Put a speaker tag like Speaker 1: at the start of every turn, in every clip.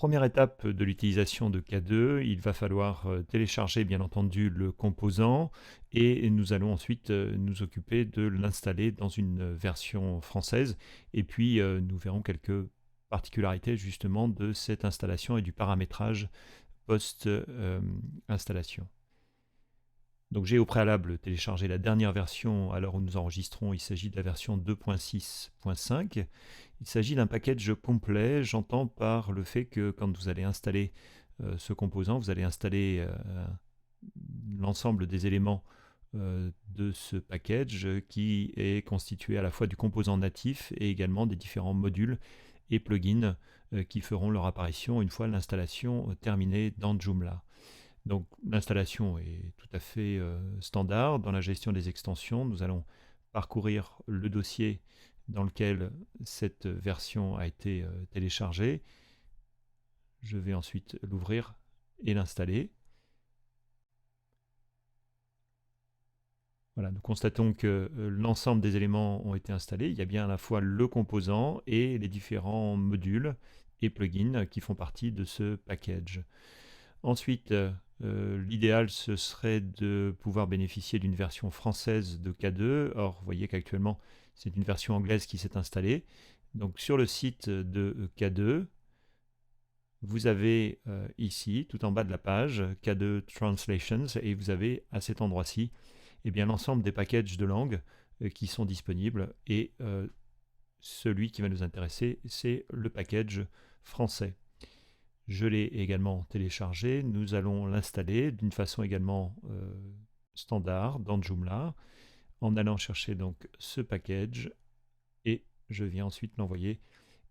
Speaker 1: Première étape de l'utilisation de K2, il va falloir télécharger bien entendu le composant et nous allons ensuite nous occuper de l'installer dans une version française et puis nous verrons quelques particularités justement de cette installation et du paramétrage post-installation. Donc j'ai au préalable téléchargé la dernière version à l'heure où nous enregistrons, il s'agit de la version 2.6.5. Il s'agit d'un package complet, j'entends par le fait que quand vous allez installer ce composant, vous allez installer l'ensemble des éléments de ce package qui est constitué à la fois du composant natif et également des différents modules et plugins qui feront leur apparition une fois l'installation terminée dans Joomla. Donc l'installation est tout à fait standard. Dans la gestion des extensions, nous allons parcourir le dossier dans lequel cette version a été téléchargée. Je vais ensuite l'ouvrir et l'installer. Voilà, nous constatons que l'ensemble des éléments ont été installés. Il y a bien à la fois le composant et les différents modules et plugins qui font partie de ce package. Ensuite, l'idéal, ce serait de pouvoir bénéficier d'une version française de K2. Or, vous voyez qu'actuellement, c'est une version anglaise qui s'est installée. Donc, sur le site de K2, vous avez ici, tout en bas de la page, K2 Translations, et vous avez à cet endroit-ci eh bien, l'ensemble des packages de langue qui sont disponibles. Et celui qui va nous intéresser, c'est le package français. Je l'ai également téléchargé. Nous allons l'installer d'une façon également standard dans Joomla en allant chercher donc ce package et je viens ensuite l'envoyer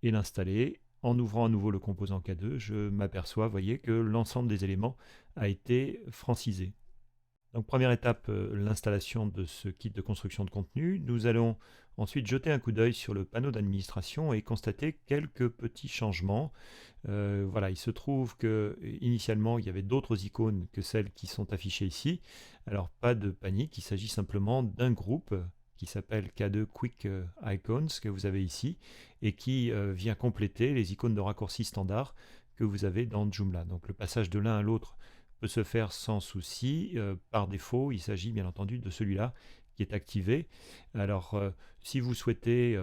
Speaker 1: et l'installer. En ouvrant à nouveau le composant K2, je m'aperçois, voyez, que l'ensemble des éléments a été francisé. Donc première étape, l'installation de ce kit de construction de contenu. Nous allons ensuite jeter un coup d'œil sur le panneau d'administration et constater quelques petits changements. Voilà, il se trouve que initialement il y avait d'autres icônes que celles qui sont affichées ici. Alors pas de panique, il s'agit simplement d'un groupe qui s'appelle K2 Quick Icons que vous avez ici et qui vient compléter les icônes de raccourci standard que vous avez dans Joomla. Donc le passage de l'un à l'autre peut se faire sans souci. Par défaut, il s'agit bien entendu de celui-là qui est activé. Alors, si vous souhaitez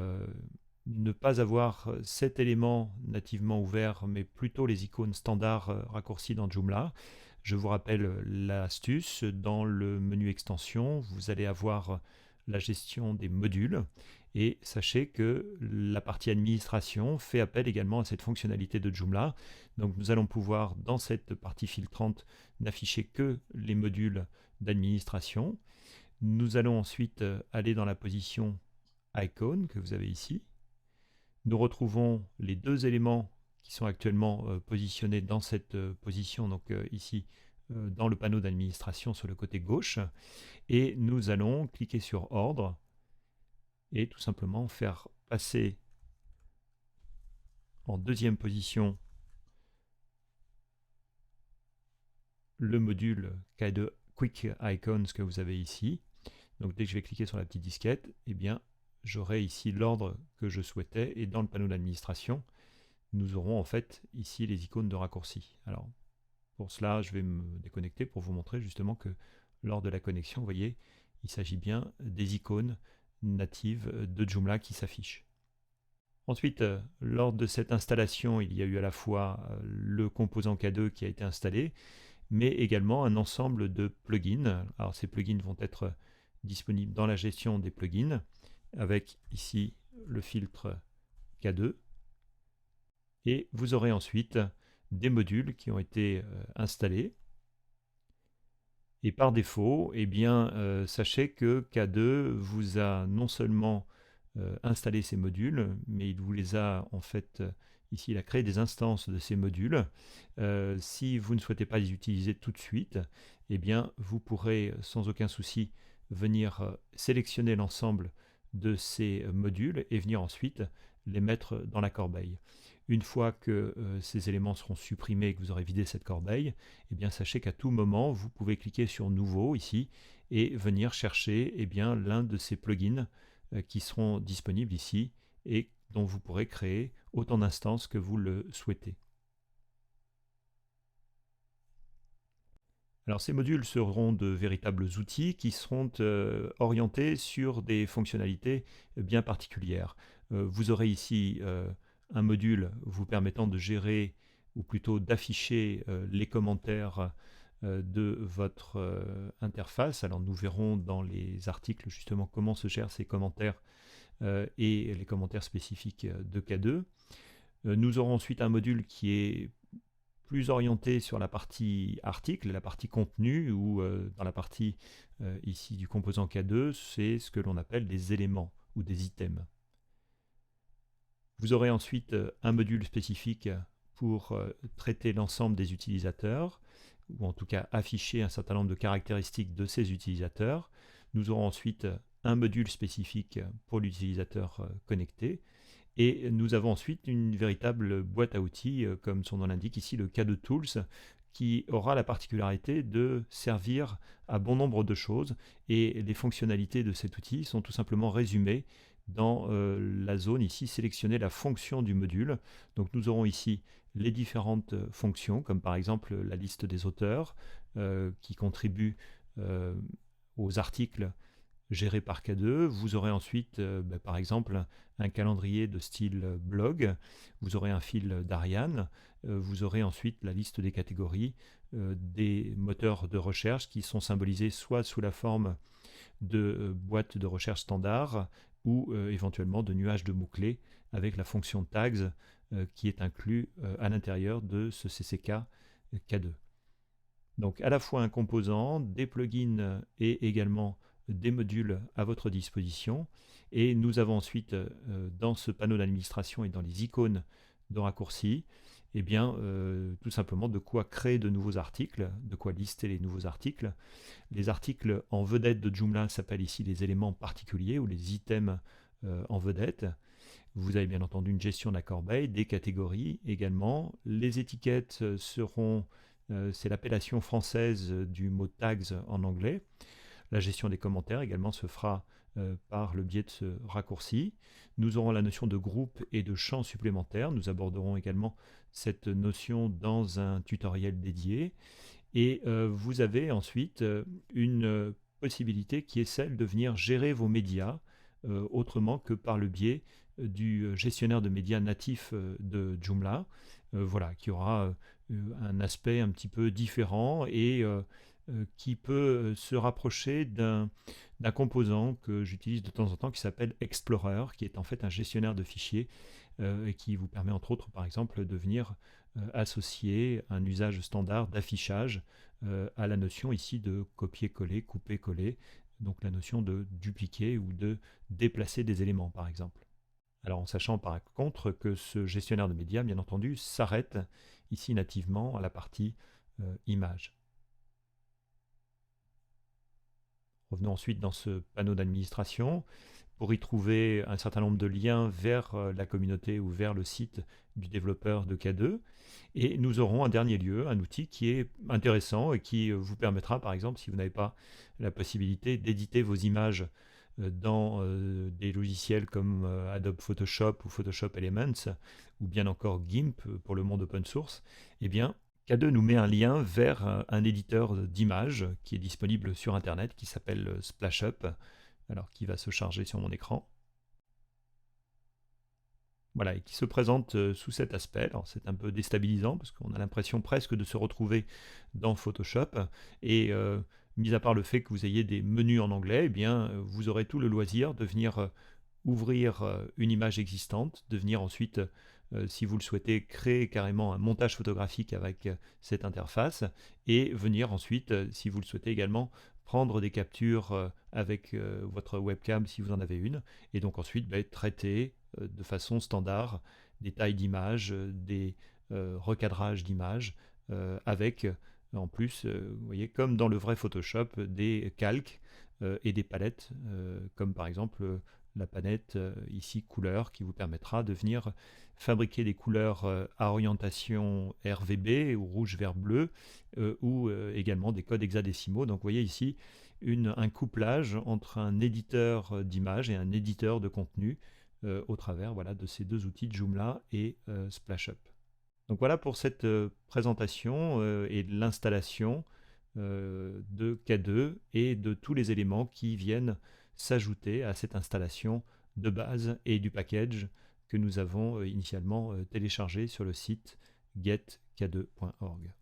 Speaker 1: ne pas avoir cet élément nativement ouvert, mais plutôt les icônes standards raccourcis dans Joomla, je vous rappelle l'astuce. Dans le menu extension, vous allez avoir la gestion des modules. Et sachez que la partie administration fait appel également à cette fonctionnalité de Joomla. Donc nous allons pouvoir, dans cette partie filtrante, n'afficher que les modules d'administration. Nous allons ensuite aller dans la position Icon que vous avez ici. Nous retrouvons les deux éléments qui sont actuellement positionnés dans cette position, donc ici dans le panneau d'administration sur le côté gauche. Et nous allons cliquer sur Ordre et tout simplement faire passer en deuxième position le module K2 Quick Icons que vous avez ici. Donc dès que je vais cliquer sur la petite disquette, eh bien j'aurai ici l'ordre que je souhaitais et dans le panneau d'administration, nous aurons en fait ici les icônes de raccourci. Alors pour cela, je vais me déconnecter pour vous montrer justement que lors de la connexion, vous voyez, il s'agit bien des icônes natives de Joomla qui s'affichent. Ensuite, lors de cette installation, il y a eu à la fois le composant K2 qui a été installé, mais également un ensemble de plugins. Alors ces plugins vont être disponibles dans la gestion des plugins, avec ici le filtre K2. Et vous aurez ensuite des modules qui ont été installés. Et par défaut, eh bien, sachez que K2 vous a non seulement installé ces modules, mais il vous les a en fait, ici il a créé des instances de ces modules. Si vous ne souhaitez pas les utiliser tout de suite, eh bien, vous pourrez sans aucun souci venir sélectionner l'ensemble de ces modules et venir ensuite les mettre dans la corbeille. Une fois que ces éléments seront supprimés et que vous aurez vidé cette corbeille, eh bien, sachez qu'à tout moment, vous pouvez cliquer sur Nouveau ici et venir chercher eh bien, l'un de ces plugins qui seront disponibles ici et dont vous pourrez créer autant d'instances que vous le souhaitez. Alors ces modules seront de véritables outils qui seront orientés sur des fonctionnalités bien particulières. Vous aurez ici un module vous permettant de gérer ou plutôt d'afficher les commentaires de votre interface. Alors nous verrons dans les articles justement comment se gèrent ces commentaires et les commentaires spécifiques de K2. Nous aurons ensuite un module qui est plus orienté sur la partie article, la partie contenu, ou dans la partie ici du composant K2, c'est ce que l'on appelle des éléments ou des items. Vous aurez ensuite un module spécifique pour traiter l'ensemble des utilisateurs, ou en tout cas afficher un certain nombre de caractéristiques de ces utilisateurs. Nous aurons ensuite un module spécifique pour l'utilisateur connecté. Et nous avons ensuite une véritable boîte à outils, comme son nom l'indique ici, le K2 Tools, qui aura la particularité de servir à bon nombre de choses. Et les fonctionnalités de cet outil sont tout simplement résumées dans la zone ici, sélectionner la fonction du module. Donc nous aurons ici les différentes fonctions, comme par exemple la liste des auteurs, qui contribuent aux articles géré par K2. Vous aurez ensuite, par exemple, un calendrier de style blog. Vous aurez un fil d'Ariane. Vous aurez ensuite la liste des catégories des moteurs de recherche qui sont symbolisés soit sous la forme de boîtes de recherche standard ou éventuellement de nuages de mots-clés avec la fonction tags qui est inclus à l'intérieur de ce CCK K2. Donc à la fois un composant, des plugins et également des modules à votre disposition. Et nous avons ensuite dans ce panneau d'administration et dans les icônes de raccourcis, eh bien, tout simplement de quoi créer de nouveaux articles, de quoi lister les nouveaux articles. Les articles en vedette de Joomla s'appellent ici les éléments particuliers ou les items en vedette. Vous avez bien entendu une gestion de la corbeille, des catégories également. Les étiquettes seront, c'est l'appellation française du mot tags en anglais. La gestion des commentaires également se fera par le biais de ce raccourci. Nous aurons la notion de groupe et de champ supplémentaires. Nous aborderons également cette notion dans un tutoriel dédié. Et vous avez ensuite une possibilité qui est celle de venir gérer vos médias autrement que par le biais du gestionnaire de médias natif de Joomla, voilà, qui aura un aspect un petit peu différent et qui peut se rapprocher d'un composant que j'utilise de temps en temps qui s'appelle Explorer, qui est en fait un gestionnaire de fichiers et qui vous permet entre autres par exemple de venir associer un usage standard d'affichage à la notion ici de copier-coller, couper-coller, donc la notion de dupliquer ou de déplacer des éléments par exemple. Alors en sachant par contre que ce gestionnaire de médias, bien entendu, s'arrête ici nativement à la partie image. Revenons ensuite dans ce panneau d'administration pour y trouver un certain nombre de liens vers la communauté ou vers le site du développeur de K2. Et nous aurons en dernier lieu un outil qui est intéressant et qui vous permettra, par exemple, si vous n'avez pas la possibilité d'éditer vos images dans des logiciels comme Adobe Photoshop ou Photoshop Elements, ou bien encore GIMP pour le monde open source, eh bien, K2 nous met un lien vers un éditeur d'images qui est disponible sur Internet, qui s'appelle SplashUp, alors qui va se charger sur mon écran. Voilà, et qui se présente sous cet aspect. Alors c'est un peu déstabilisant parce qu'on a l'impression presque de se retrouver dans Photoshop. Et mis à part le fait que vous ayez des menus en anglais, eh bien, vous aurez tout le loisir de venir ouvrir une image existante, de venir ensuite, si vous le souhaitez, créer carrément un montage photographique avec cette interface, et venir ensuite, si vous le souhaitez également, prendre des captures avec votre webcam si vous en avez une, et donc ensuite traiter de façon standard des tailles d'images, des recadrages d'images, avec en plus, vous voyez, comme dans le vrai Photoshop, des calques et des palettes, comme par exemple la palette ici couleur qui vous permettra de venir fabriquer des couleurs à orientation RVB ou rouge vert bleu ou également des codes hexadécimaux. Donc vous voyez ici un couplage entre un éditeur d'images et un éditeur de contenu au travers voilà, de ces deux outils, Joomla et SplashUp. Donc voilà pour cette présentation et l'installation de K2 et de tous les éléments qui viennent s'ajouter à cette installation de base et du package que nous avons initialement téléchargé sur le site getk2.org.